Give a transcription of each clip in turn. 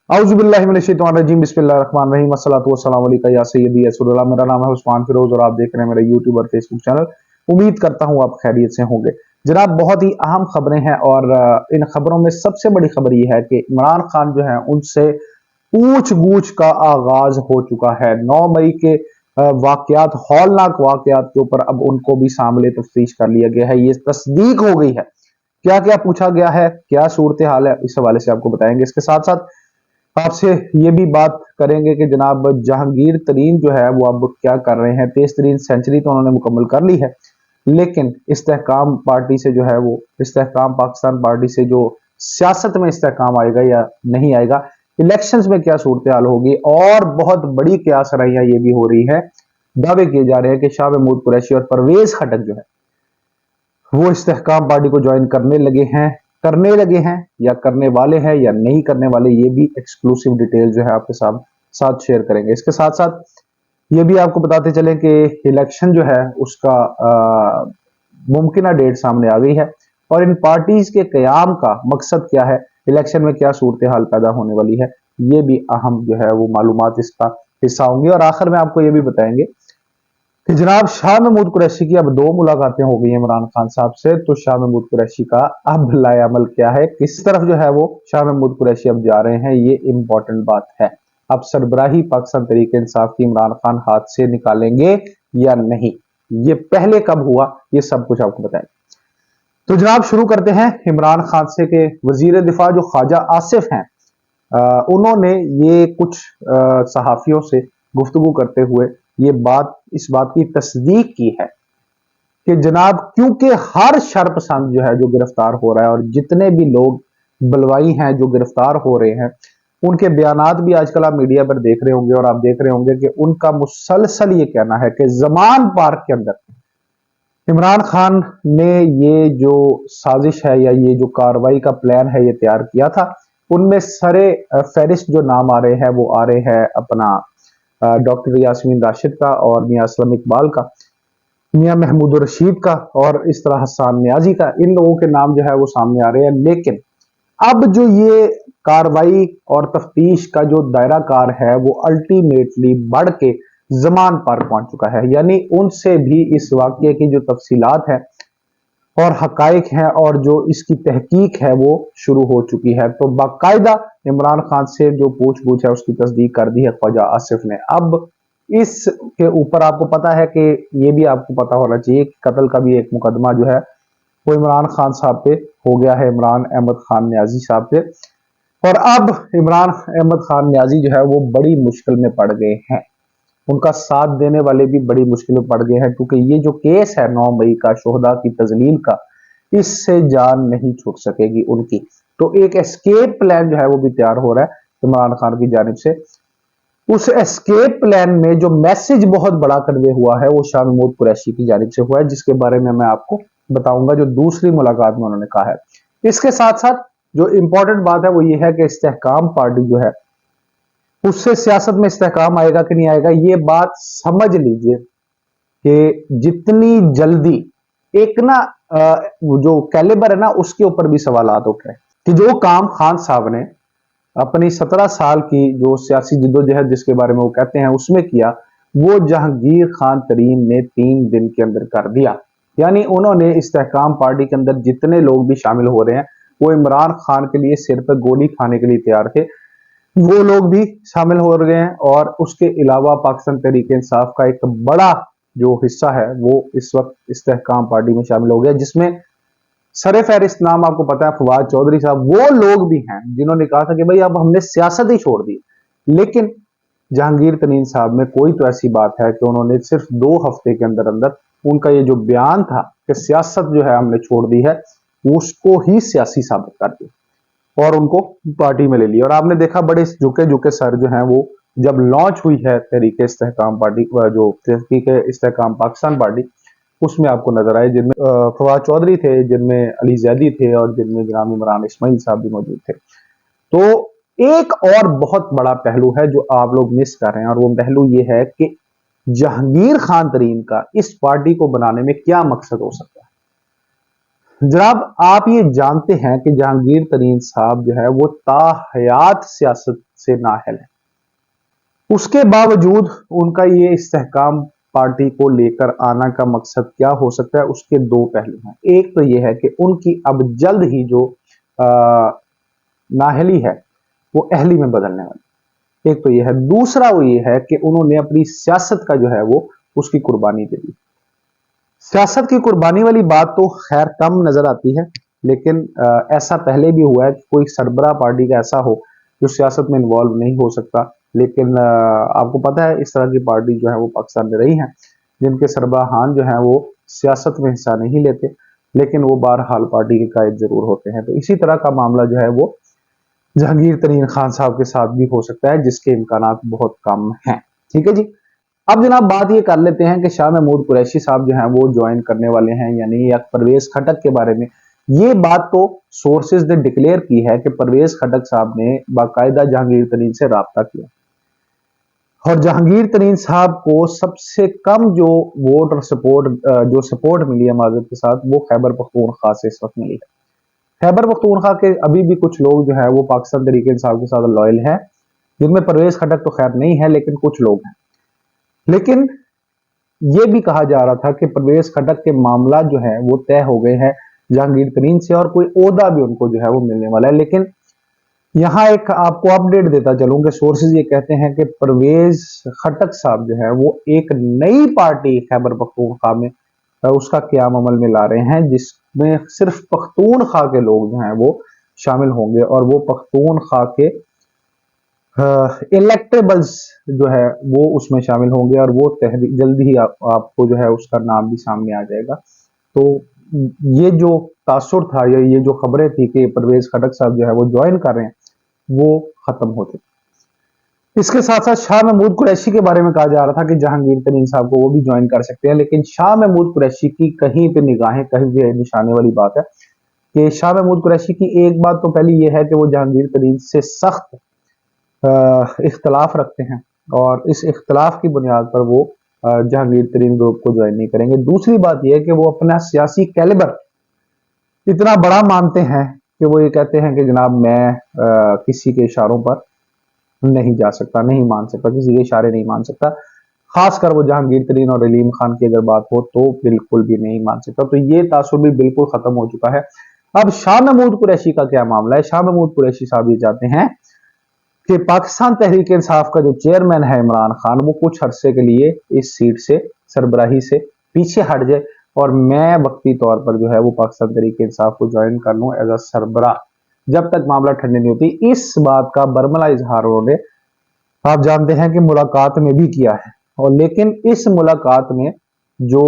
औज़ुबिल्लाहिमिनश्शैतानिर्रजीम बिस्मिल्लाहिर्रहमानिर्रहीम अस्सलातु वस्सलामु अलैका या सय्यदी या रसूलल्लाह। मेरा नाम है उस्मान फिरोज और आप देख रहे हैं मेरा यूट्यूब और फेसबुक चैनल। उम्मीद करता हूं आप खैरियत से होंगे। जनाब, बहुत ही अहम खबरें हैं और इन खबरों में सबसे बड़ी खबर यह है कि इमरान खान जो है उनसे पूछ गूछ का आगाज हो चुका है। 9 मई के वाकयात, हौलनाक वाकयात के ऊपर अब उनको भी शामिल तफ्तीश कर लिया गया है। ये तस्दीक हो गई है। क्या क्या पूछा गया है, क्या सूरत हाल है, इस हवाले से आपको बताएंगे। इसके साथ साथ आपसे ये भी बात करेंगे कि जनाब जहांगीर तरीन जो है वो अब क्या कर रहे हैं। तेज तरीन सेंचुरी तो उन्होंने मुकम्मल कर ली है, लेकिन इस्तेहकाम पार्टी से जो है वो इस्तेहकाम पाकिस्तान पार्टी से जो सियासत में इस्तेहकाम आएगा या नहीं आएगा, इलेक्शंस में क्या सूरत हाल होगी। और बहुत बड़ी क्या सराहियां ये भी हो रही है, दावे किए जा रहे हैं कि शाह महमूद कुरैशी और परवेज खटक जो है वो इस्तेहकाम पार्टी को ज्वाइन करने लगे हैं या करने वाले हैं या नहीं करने वाले। ये भी एक्सक्लूसिव डिटेल जो है आपके साथ शेयर करेंगे। इसके साथ साथ ये भी आपको बताते चलें कि इलेक्शन जो है उसका मुमकिन डेट सामने आ गई है और इन पार्टीज के कयाम का मकसद क्या है, इलेक्शन में क्या सूरत हाल पैदा होने वाली है, ये भी अहम जो है वो मालूमात इसका हिस्सा होंगी। और आखिर में आपको ये भी बताएंगे कि जनाब शाह महमूद कुरैशी की अब 2 मुलाकातें हो गई हैं इमरान खान साहब से। तो शाह महमूद कुरैशी का अब लाएअमल क्या है, किस तरफ जो है वो शाह महमूद कुरैशी अब जा रहे हैं, ये इंपॉर्टेंट बात है। अब सरबराही पाकिस्तान तहरीक इंसाफ की इमरान खान हाथ से निकालेंगे या नहीं, ये पहले कब हुआ, ये सब कुछ आपको बताएंगे। तो जनाब शुरू करते हैं इमरान खान से कि वजीर दिफा जो ख्वाजा आसिफ हैं, उन्होंने ये कुछ सहाफियों से गुफ्तगू करते हुए इस बात की तस्दीक की है कि जनाब क्योंकि हर शरपसंद जो है जो गिरफ्तार हो रहा है और जितने भी लोग बलवाई हैं जो गिरफ्तार हो रहे हैं, उनके बयानात भी आजकल आप मीडिया पर देख रहे होंगे और आप देख रहे होंगे कि उनका मुसलसल ये कहना है कि जमान पार्क के अंदर इमरान खान ने ये जो साजिश है या ये जो कार्रवाई का प्लान है ये तैयार किया था। उनमें सरे फहरिस्त जो नाम आ रहे हैं वो आ रहे हैं अपना डॉक्टर यास्मीन राशिद का और मियां असलम इकबाल का, मियां महमूद रशीद का और इस तरह हसन न्याजी का। इन लोगों के नाम जो है वो सामने आ रहे हैं। लेकिन अब जो ये कार्रवाई और तफ्तीश का जो दायरा कार है वो अल्टीमेटली बढ़ के जमान पर पहुंच चुका है। यानी उनसे भी इस वाकये की जो तफसीलात है और हकाइक हैं और जो इसकी तहकीक है वो शुरू हो चुकी है। तो बाकायदा इमरान खान से जो पूछ गूछ है उसकी तस्दीक कर दी है ख्वाजा आसिफ ने। अब इसके ऊपर आपको पता है कि ये भी आपको पता होना चाहिए कि कत्ल का भी एक मुकदमा जो है वो इमरान खान साहब पे हो गया है, इमरान अहमद खान न्याजी साहब पे। और अब इमरान अहमद खान न्याजी जो है वो बड़ी मुश्किल में पड़ गए हैं, उनका साथ देने वाले भी बड़ी मुश्किल में पड़ गए हैं, क्योंकि ये जो केस है 9 मई का शोहदा की तजलील का, इससे जान नहीं छूट सकेगी उनकी। तो एक एस्केप प्लान जो है वो भी तैयार हो रहा है इमरान खान की जानिब से। उस एस्केप प्लान में जो मैसेज बहुत बड़ा कन्वे हुआ है वो शाह महमूद कुरैशी की जानिब से हुआ है, जिसके बारे में मैं आपको बताऊंगा जो दूसरी मुलाकात में उन्होंने कहा है। इसके साथ साथ जो इंपॉर्टेंट बात है वो ये है कि इस्तेहकाम पार्टी जो है उससे सियासत में इस्तेहकाम आएगा कि नहीं आएगा, ये बात समझ लीजिए कि जितनी जल्दी एक ना जो कैलिबर है ना उसके ऊपर भी सवालात उठ रहे हैं कि जो काम खान साहब ने अपनी 17 साल की जो सियासी जिद्दोजहद जिसके बारे में वो कहते हैं उसमें किया, वो जहांगीर खान तरीन ने 3 दिन के अंदर कर दिया। यानी उन्होंने इस्तेहकाम पार्टी के अंदर जितने लोग भी शामिल हो रहे हैं वो इमरान खान के लिए सिर पर गोली खाने के लिए तैयार थे, वो लोग भी शामिल हो रहे हैं। और उसके अलावा पाकिस्तान तहरीक इंसाफ का एक बड़ा जो हिस्सा है वो इस वक्त इस्तेहकाम पार्टी में शामिल हो गया, जिसमें सरे फहरिस्त नाम आपको पता है फवाद चौधरी साहब, वो लोग भी हैं जिन्होंने कहा था कि भाई अब हमने सियासत ही छोड़ दी। लेकिन जहांगीर तरीन साहब में कोई तो ऐसी बात है कि उन्होंने सिर्फ 2 हफ्ते के अंदर अंदर उनका ये जो बयान था कि सियासत जो है हमने छोड़ दी है, उसको ही सियासी साबित कर दिया और उनको पार्टी में ले लिया। और आपने देखा बड़े झुके झुके सर जो हैं वो जब लॉन्च हुई है तहरीक इस्तेहकाम पार्टी, जो तहरीक इस्तेहकाम पाकिस्तान पार्टी, उसमें आपको नजर आए जिनमें फवाद चौधरी थे, जिनमें अली जैदी थे और जिनमें जनाब इमरान इस्माइल साहब भी मौजूद थे। तो एक और बहुत बड़ा पहलू है जो आप लोग मिस कर रहे हैं और वो पहलू ये है कि जहांगीर खान तरीन का इस पार्टी को बनाने में क्या मकसद हो सकता है। जनाब आप ये जानते हैं कि जहांगीर तरीन साहब जो है वो ताहयात सियासत से नाअहल है, उसके बावजूद उनका ये इस्तेहकाम पार्टी को लेकर आना का मकसद क्या हो सकता है? उसके दो पहलू हैं। एक तो ये है कि उनकी अब जल्द ही जो नाअहली है वो अहली में बदलने वाली, एक तो ये है। दूसरा वो ये है कि उन्होंने अपनी सियासत का जो है वो उसकी कुर्बानी दे दी। सियासत की कुर्बानी वाली बात तो खैर कम नजर आती है, लेकिन ऐसा पहले भी हुआ है कि कोई सरबराह पार्टी का ऐसा हो जो सियासत में इन्वॉल्व नहीं हो सकता, लेकिन आपको पता है इस तरह की पार्टी जो है वो पाकिस्तान में रही है जिनके सरबराहान जो है वो सियासत में हिस्सा नहीं लेते, लेकिन वो बहरहाल पार्टी के कायद जरूर होते हैं। तो इसी तरह का मामला जो है वो जहांगीर तरीन खान साहब के साथ भी हो सकता है, जिसके इम्कानात बहुत कम हैं। ठीक है जी। अब जनाब बात ये कर लेते हैं कि शाह महमूद कुरैशी साहब जो हैं वो ज्वाइन करने वाले हैं यानी, या परवेज खटक के बारे में ये बात तो सोर्सेज ने डिक्लेयर की है कि परवेज खटक साहब ने बाकायदा जहांगीर तरीन से राब्ता किया, और जहांगीर तरीन साहब को सबसे कम जो वोट और सपोर्ट मिली है माजद के साथ, वो खैबर पख्तूनख्वा से इस वक्त मिली है। खैबर पख्तूनख्वा के अभी भी कुछ लोग जो है वो पाकिस्तान तहरीक इंसाफ के साथ लॉयल हैं, जिनमें परवेज खटक तो खैर नहीं है, लेकिन कुछ लोग हैं। लेकिन यह भी कहा जा रहा था कि परवेज खटक के मामला जो है वो तय हो गए हैं जहांगीर तरीन से, और कोई ओहदा भी उनको जो है वो मिलने वाला है। लेकिन यहां एक आपको अपडेट देता चलूं कि सोर्सेज ये कहते हैं कि परवेज खटक साहब जो है वो एक नई पार्टी खैबर पख्तूनख्वा में उसका क्याम अमल में ला रहे हैं, जिसमें सिर्फ पख्तूनख्वा के लोग जो हैं वो शामिल होंगे, और वो पख्तूनख्वा के इलेक्टेबल्स जो है वो उसमें शामिल होंगे, और वो जल्दी ही आपको जो है उसका नाम भी सामने आ जाएगा। तो ये जो तासुर था या ये जो खबरें थी कि परवेज खटक साहब जो है वो ज्वाइन कर रहे हैं, वो खत्म हो चुकी। इसके साथ साथ शाह महमूद कुरैशी के बारे में कहा जा रहा था कि जहांगीर तरीन साहब को वो भी ज्वाइन कर सकते हैं, लेकिन शाह महमूद कुरैशी की कहीं पे निगाहें कहीं पे निशाने वाली बात है कि शाह महमूद कुरैशी की एक बात तो पहली ये है कि वो जहांगीर तरीन से सख्त इख्तलाफ रखते हैं, और इस इख्तलाफ की बुनियाद पर वो जहांगीर तरीन ग्रुप को ज्वाइन नहीं करेंगे। दूसरी बात यह है कि वो अपना सियासी कैलिबर इतना बड़ा मानते हैं कि वो ये कहते हैं कि जनाब मैं किसी के इशारों पर नहीं जा सकता, नहीं मान सकता, किसी के इशारे नहीं मान सकता। खासकर वो जहांगीर तरीन और अलीम खान की अगर बात हो तो बिल्कुल भी नहीं मान सकता। तो ये तासुर भी बिल्कुल खत्म हो चुका है। अब शाह महमूद कुरैशी का क्या मामला है? शाह महमूद कुरैशी साहब ये चाहते हैं कि पाकिस्तान तहरीक इंसाफ का जो चेयरमैन है इमरान खान, वो कुछ अरसे के लिए इस सीट से सरबराही से पीछे हट जाए, और मैं वक्ती तौर पर जो है वो पाकिस्तान तहरीक इंसाफ को ज्वाइन कर लूं एज अ सरबराह, जब तक मामला ठंडे नहीं होती। इस बात का बरमला इजहार उन्होंने आप जानते हैं कि मुलाकात में भी किया है, और लेकिन इस मुलाकात में जो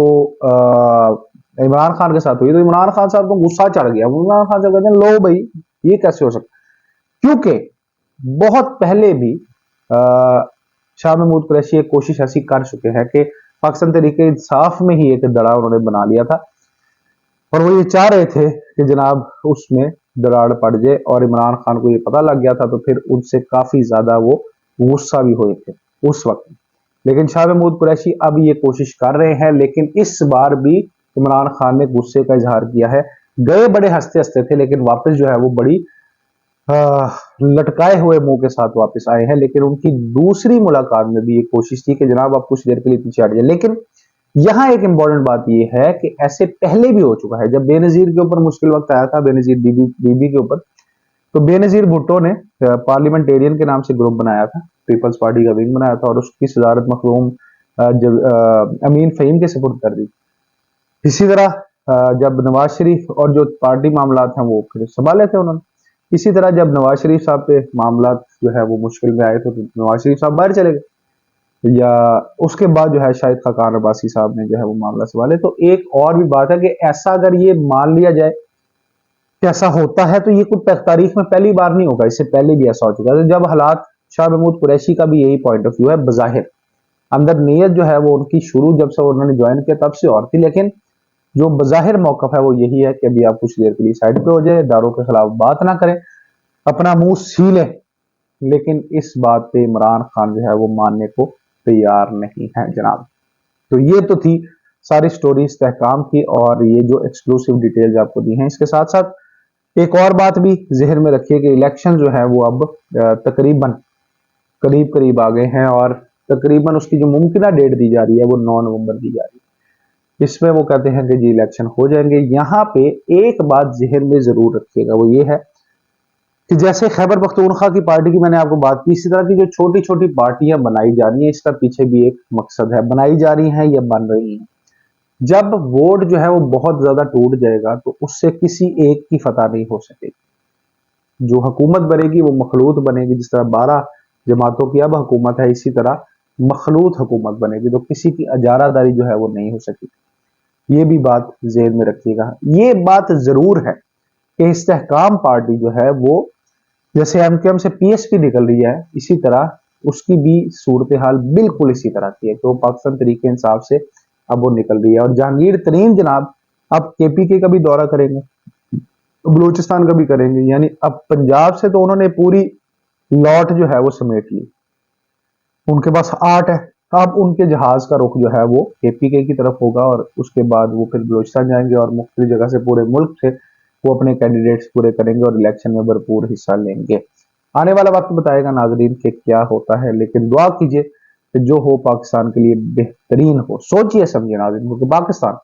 इमरान खान के साथ हुई, तो इमरान खान साहब को गुस्सा चढ़ गया। इमरान खान साहब कहते हैं लो भाई ये कैसे हो सकता, क्योंकि बहुत पहले भी शाह महमूद कुरैशी एक कोशिश ऐसी कर चुके हैं कि पाकिस्तान तहरीक इंसाफ में ही एक दड़ा उन्होंने बना लिया था, और वो ये चाह रहे थे कि जनाब उसमें दरार पड़ जाए, और इमरान खान को ये पता लग गया था, तो फिर उनसे काफी ज्यादा वो गुस्सा भी हुए थे उस वक्त। लेकिन शाह महमूद कुरैशी अब ये कोशिश कर रहे हैं, लेकिन इस बार भी इमरान खान ने गुस्से का इजहार किया है। गए बड़े हंसते हंसते थे, लेकिन वापस जो है वो बड़ी लटकाए हुए मुंह के साथ वापस आए हैं। लेकिन उनकी दूसरी मुलाकात में भी ये कोशिश थी कि जनाब आप कुछ देर के लिए पीछे हट जाए। लेकिन यहां एक इंपॉर्टेंट बात यह है कि ऐसे पहले भी हो चुका है। जब बेनजीर के ऊपर मुश्किल वक्त आया था, बेनजीर बीबी के ऊपर, तो बेनजीर भुट्टो ने पार्लियामेंटेरियन के नाम से ग्रुप बनाया था, पीपल्स पार्टी का विंग बनाया था, और उसकी सदारत मखदूम अमीन फहीम के सुपुर्द कर दी। इसी तरह जब नवाज शरीफ और जो पार्टी मामला हैं वो फिर संभाले थे उन्होंने। इसी तरह जब नवाज शरीफ साहब पे मामला जो है वो मुश्किल में आए थे, तो नवाज शरीफ साहब बाहर चले गए, या उसके बाद जो है शाहिद खाकान अब्बासी साहब ने जो है वो मामला संभाले। तो एक और भी बात है कि ऐसा अगर ये मान लिया जाए कि ऐसा होता है, तो ये कुछ तारीख में पहली बार नहीं होगा, इससे पहले भी ऐसा हो चुका है। जब हालात, शाह महमूद कुरैशी का भी यही पॉइंट ऑफ व्यू है, बजाहिर अंदर नीयत जो है वो उनकी शुरू जब से उन्होंने ज्वाइन किया तब से और थी, लेकिन जो बजाहिर मौकफ है वो यही है कि अभी आप कुछ देर के लिए साइड पे हो जाए, इदारों के खिलाफ बात ना करें, अपना मुंह सी लें। लेकिन इस बात पे इमरान खान जो है वो मानने को तैयार नहीं है जनाब। तो ये तो थी सारी स्टोरी इस्तेहकाम की और ये जो एक्सक्लूसिव डिटेल्स आपको दी हैं। इसके साथ साथ एक और बात भी जहन में रखिए कि इलेक्शन जो है वो अब तकरीबन करीब करीब आ गए हैं और तकरीबन उसकी जो मुमकिन डेट दी जा रही है वो 9 नवंबर दी जा रही है। इसमें वो कहते हैं कि जी इलेक्शन हो जाएंगे। यहाँ पे एक बात जहन में जरूर रखिएगा, वो ये है कि जैसे खैबर पख्तूनख्वा की पार्टी की मैंने आपको बात की, इसी तरह की जो छोटी छोटी पार्टियां बनाई जा रही हैं, इसका पीछे भी एक मकसद है। बनाई जा रही हैं या बन रही हैं। जब वोट जो है वो बहुत ज्यादा टूट जाएगा तो उससे किसी एक की फतह नहीं हो सकेगी। जो हुकूमत बनेगी वो मखलूत बनेगी। जिस तरह 12 जमातों की अब हुकूमत है, इसी तरह मखलूत हुकूमत बनेगी, तो किसी की अजारादारी जो है वो नहीं हो सकेगी। ये भी बात जेहन में रखिएगा। ये बात जरूर है कि इस्तेहकाम पार्टी जो है वो जैसे एमकेएम से पीएसपी निकल रही है, इसी तरह उसकी भी सूरत हाल बिल्कुल इसी तरह की है। तो पाकिस्तान तरीके इंसाफ से अब वो निकल रही है और जहांगीर तरीन जनाब अब केपीके का भी दौरा करेंगे, बलूचिस्तान का भी करेंगे। यानी अब पंजाब से तो उन्होंने पूरी लॉट जो है वो समेट ली, उनके पास 8 है। अब उनके जहाज का रुख जो है वो केपीके की तरफ होगा और उसके बाद वो फिर बलूचिस्तान जाएंगे और मुख्तलिफ जगह से पूरे मुल्क से वो अपने कैंडिडेट्स पूरे करेंगे और इलेक्शन में भरपूर हिस्सा लेंगे। आने वाला वक्त बताएगा नाजरीन कि क्या होता है, लेकिन दुआ कीजिए कि जो हो पाकिस्तान के लिए बेहतरीन हो। सोचिए समझिए नाजरीन, क्योंकि पाकिस्तान